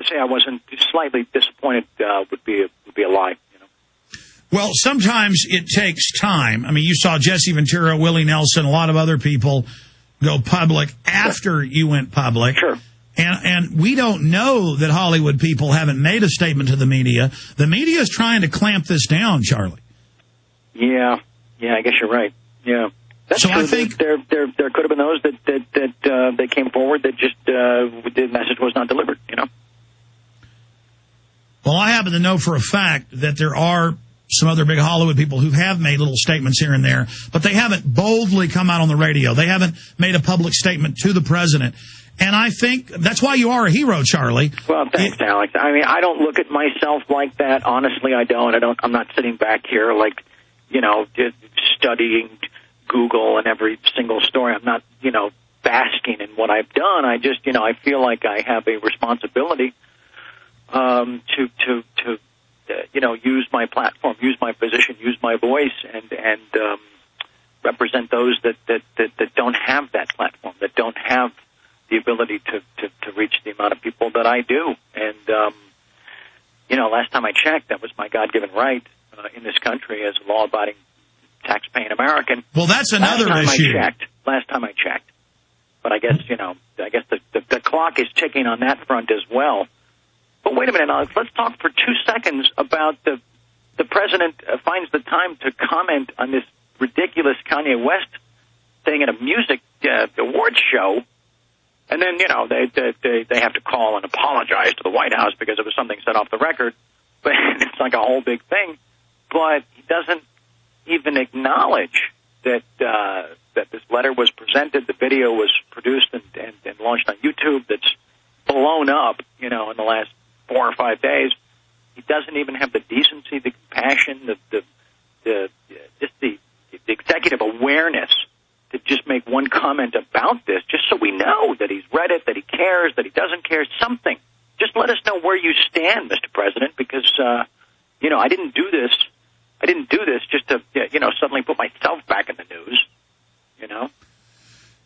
to say I wasn't slightly disappointed would be a lie. Well, sometimes it takes time. I mean, you saw Jesse Ventura, Willie Nelson, a lot of other people go public after you went public. Sure. And we don't know that Hollywood people haven't made a statement to the media. The media is trying to clamp this down, Charlie. Yeah, I guess you're right. Yeah. That's so true. I think there could have been those that came forward that just the message was not delivered, Well, I happen to know for a fact that there are some other big Hollywood people who have made little statements here and there, but they haven't boldly come out on the radio. They haven't made a public statement to the president. And I think that's why you are a hero, Charlie. Well, thanks, Alex. I mean, I don't look at myself like that. Honestly, I don't. I'm not sitting back here like, just studying Google and every single story. I'm not, basking in what I've done. I just, I feel like I have a responsibility to use my platform, use my position, use my voice, and represent those that don't have that platform, that don't have the ability to reach the amount of people that I do. And, last time I checked, that was my God-given right in this country as a law-abiding, tax-paying American. Well, that's another issue. Last time I checked. But I guess, the clock is ticking on that front as well. But wait a minute, Alex, let's talk for 2 seconds about the president finds the time to comment on this ridiculous Kanye West thing at a music awards show. And then, they have to call and apologize to the White House because it was something said off the record. But it's like a whole big thing. But he doesn't even acknowledge that this letter was presented, the video was produced and launched on YouTube that's blown up, in the last 4 or 5 days. He doesn't even have the decency, the compassion, the executive awareness to just make one comment about this, just so we know that he's read it, that he cares, that he doesn't care, something. Just let us know where you stand, Mr. President, because, I didn't do this. I didn't do this just to, suddenly put myself back in the news,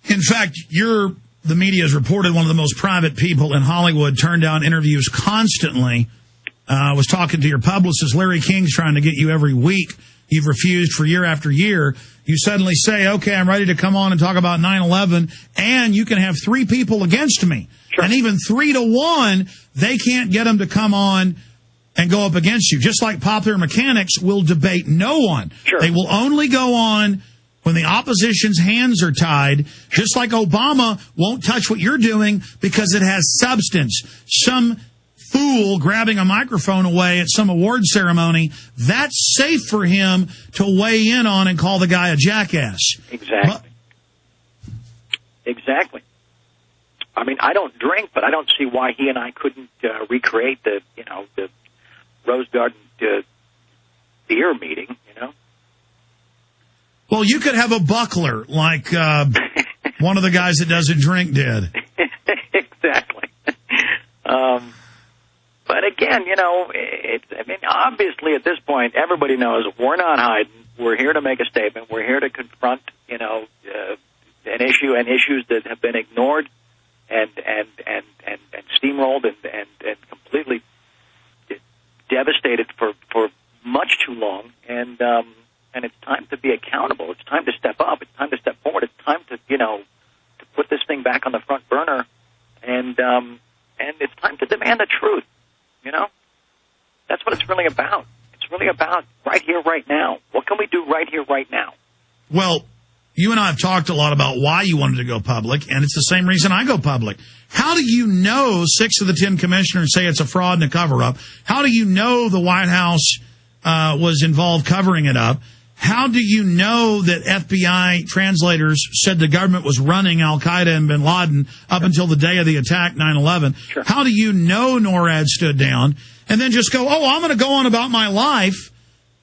In fact, the media has reported one of the most private people in Hollywood turned down interviews constantly. I was talking to your publicist, Larry King's trying to get you every week. You've refused for year after year. You suddenly say, okay, I'm ready to come on and talk about 9/11, and you can have 3 people against me. Sure. And even 3 to 1, they can't get them to come on and go up against you. Just like Popular Mechanics will debate no one. Sure. They will only go on when the opposition's hands are tied, just like Obama won't touch what you're doing because it has substance. Some fool grabbing a microphone away at some award ceremony, that's safe for him to weigh in on and call the guy a jackass. Exactly. Exactly. I mean, I don't drink, but I don't see why he and I couldn't recreate the Rose Garden beer meeting, Well, you could have a buckler like one of the guys that doesn't drink did. Exactly. But again, obviously at this point, everybody knows we're not hiding. We're here to make a statement. We're here to confront, an issue and issues that have been ignored and steamrolled and completely devastated for much too long. And it's time to be accountable. It's time to step up. It's time to step forward. It's time to, to put this thing back on the front burner. And it's time to demand the truth. That's what it's really about. It's really about right here, right now. What can we do right here, right now? Well, you and I have talked a lot about why you wanted to go public, and it's the same reason I go public. How do you know 6 of the 10 commissioners say it's a fraud and a cover-up? How do you know the White House was involved covering it up? How do you know that FBI translators said the government was running Al-Qaeda and bin Laden up until the day of the attack, 9/11? Sure. How do you know NORAD stood down and then just go, I'm going to go on about my life?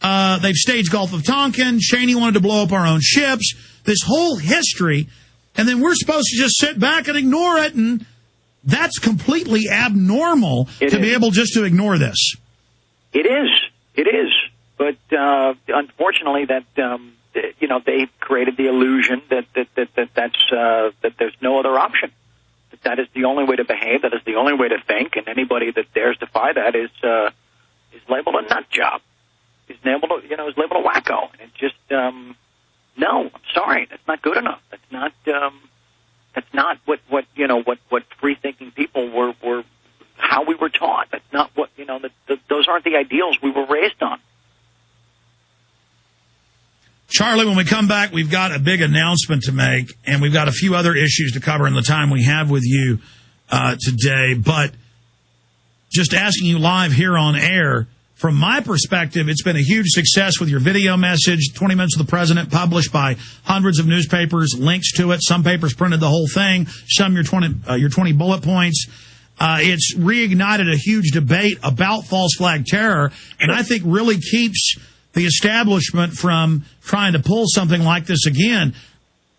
They've staged Gulf of Tonkin. Cheney wanted to blow up our own ships. This whole history. And then we're supposed to just sit back and ignore it. And that's completely abnormal to be able just to ignore this. It is. It is. But unfortunately, they've created the illusion that there's no other option. that is the only way to behave. That is the only way to think. And anybody that dares defy that is labeled a nut job. Is labeled a wacko. And it just no. I'm sorry. That's not good enough. That's not what free thinking people were how we were taught. That's not what those aren't the ideals we were raised on. Charlie, when we come back, we've got a big announcement to make, and we've got a few other issues to cover in the time we have with you today. But just asking you live here on air, from my perspective, it's been a huge success with your video message, 20 Minutes with the President, published by hundreds of newspapers, links to it. Some papers printed the whole thing, some your 20 bullet points. It's reignited a huge debate about false flag terror, and I think really keeps the establishment from trying to pull something like this again.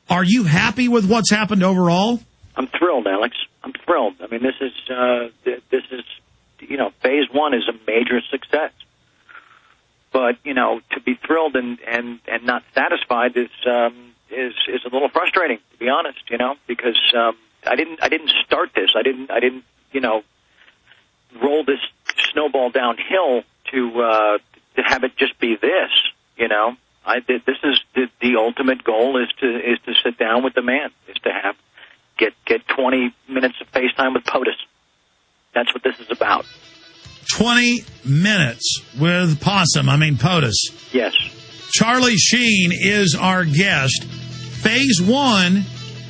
Are you happy with what's happened overall? I'm thrilled, Alex. I'm thrilled. I mean, this is phase one is a major success. But to be thrilled and not satisfied is a little frustrating, to be honest. Because I didn't start this. I didn't roll this snowball downhill to have it just be this, This is the ultimate goal is to sit down with the man, is to get 20 minutes of FaceTime with POTUS. That's what this is about. 20 minutes with POTUS. Yes. Charlie-Sheen is our guest. Phase one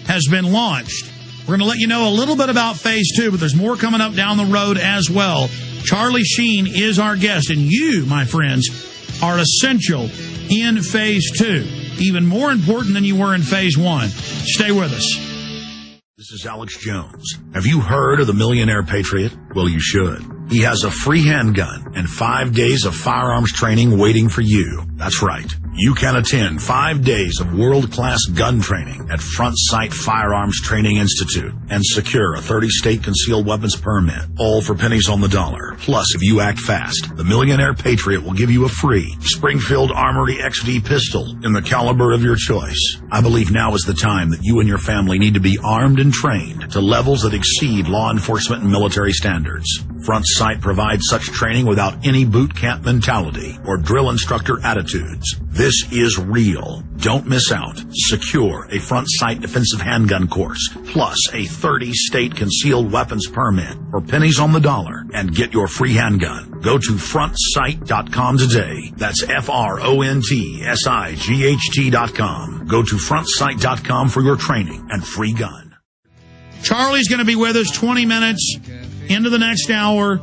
has been launched. We're going to let you know a little bit about phase two, but there's more coming up down the road as well. Charlie-Sheen is our guest, and you, my friends, are essential in phase two. Even more important than you were in phase one. Stay with us. This is Alex Jones. Have you heard of the Millionaire Patriot? Well, you should. He has a free handgun and 5 days of firearms training waiting for you. That's right. You can attend 5 days of world-class gun training at Front Sight Firearms Training Institute and secure a 30-state concealed weapons permit, all for pennies on the dollar. Plus, if you act fast, the Millionaire Patriot will give you a free Springfield Armory XD pistol in the caliber of your choice. I believe now is the time that you and your family need to be armed and trained to levels that exceed law enforcement and military standards. Front Sight provides such training without any boot camp mentality or drill instructor attitudes. This is real. Don't miss out. Secure a Front Sight defensive handgun course, plus a 30-state concealed weapons permit for pennies on the dollar, and get your free handgun. Go to frontsight.com today. That's FRONTSIGHT.com. Go to frontsight.com for your training and free gun. Charlie's going to be with us 20 minutes into the next hour.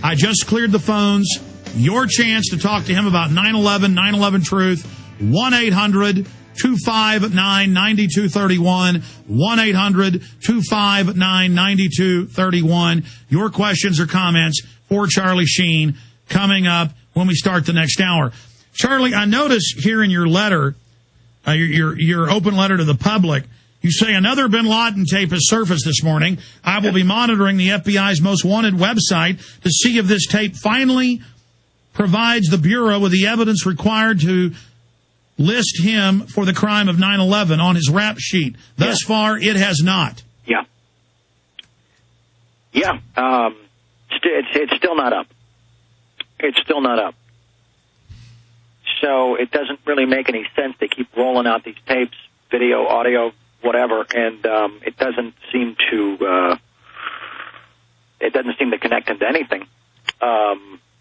I just cleared the phones. Your chance to talk to him about 9/11, 9/11 Truth, 1-800-259-9231, 1-800-259-9231. Your questions or comments for Charlie Sheen coming up when we start the next hour. Charlie, I notice here in your letter, your open letter to the public, you say another bin Laden tape has surfaced this morning. I will be monitoring the FBI's most wanted website to see if this tape finally provides the Bureau with the evidence required to list him for the crime of 9/11 on his rap sheet. Thus far, it has not. Yeah. Yeah. It's still not up. It's still not up. So it doesn't really make any sense to keep rolling out these tapes, video, audio, whatever, and it doesn't seem to connect into anything.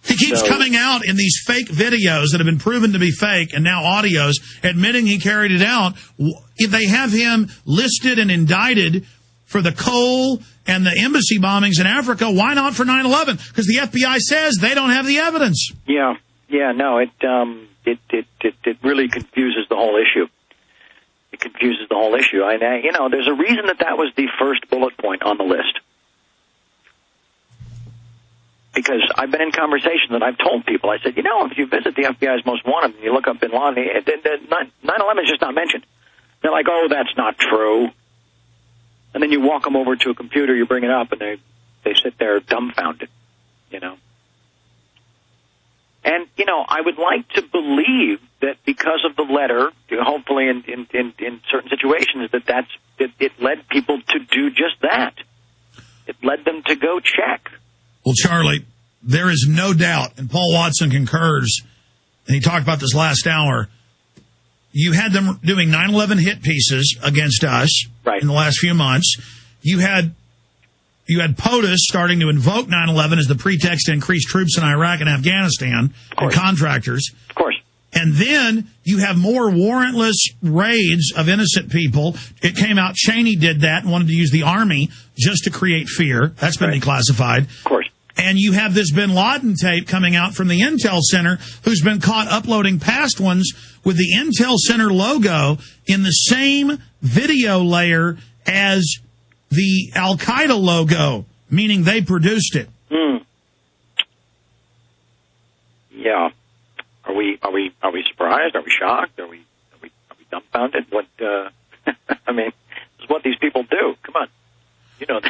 He keeps coming out in these fake videos that have been proven to be fake, and now audios admitting he carried it out. If they have him listed and indicted for the coal and the embassy bombings in Africa, why not for 9/11? Because the FBI says they don't have the evidence. Yeah, no, it really confuses the whole issue. It confuses the whole issue. There's a reason that was the first bullet point on the list. Because I've been in conversations and I've told people, I said, if you visit the FBI's most wanted and you look up bin Laden, 9/11 is just not mentioned. They're like, oh, that's not true. And then you walk them over to a computer, you bring it up, and they sit there dumbfounded, And, I would like to believe that because of the letter, hopefully in certain situations, that it led people to do just that. it led them to go check. Well, Charlie, there is no doubt, and Paul Watson concurs, and he talked about this last hour, you had them doing 9/11 hit pieces against us in the last few months. You had POTUS starting to invoke 9/11 as the pretext to increase troops in Iraq and Afghanistan and contractors. Of course. And then you have more warrantless raids of innocent people. It came out Cheney did that and wanted to use the Army just to create fear. That's been declassified. Of course. And you have this bin Laden tape coming out from the Intel Center, who's been caught uploading past ones with the Intel Center logo in the same video layer as the Al-Qaeda logo, meaning they produced it. Yeah. Are we surprised? Are we shocked? Are we dumbfounded? What I mean, this is what these people do. Come on. You know,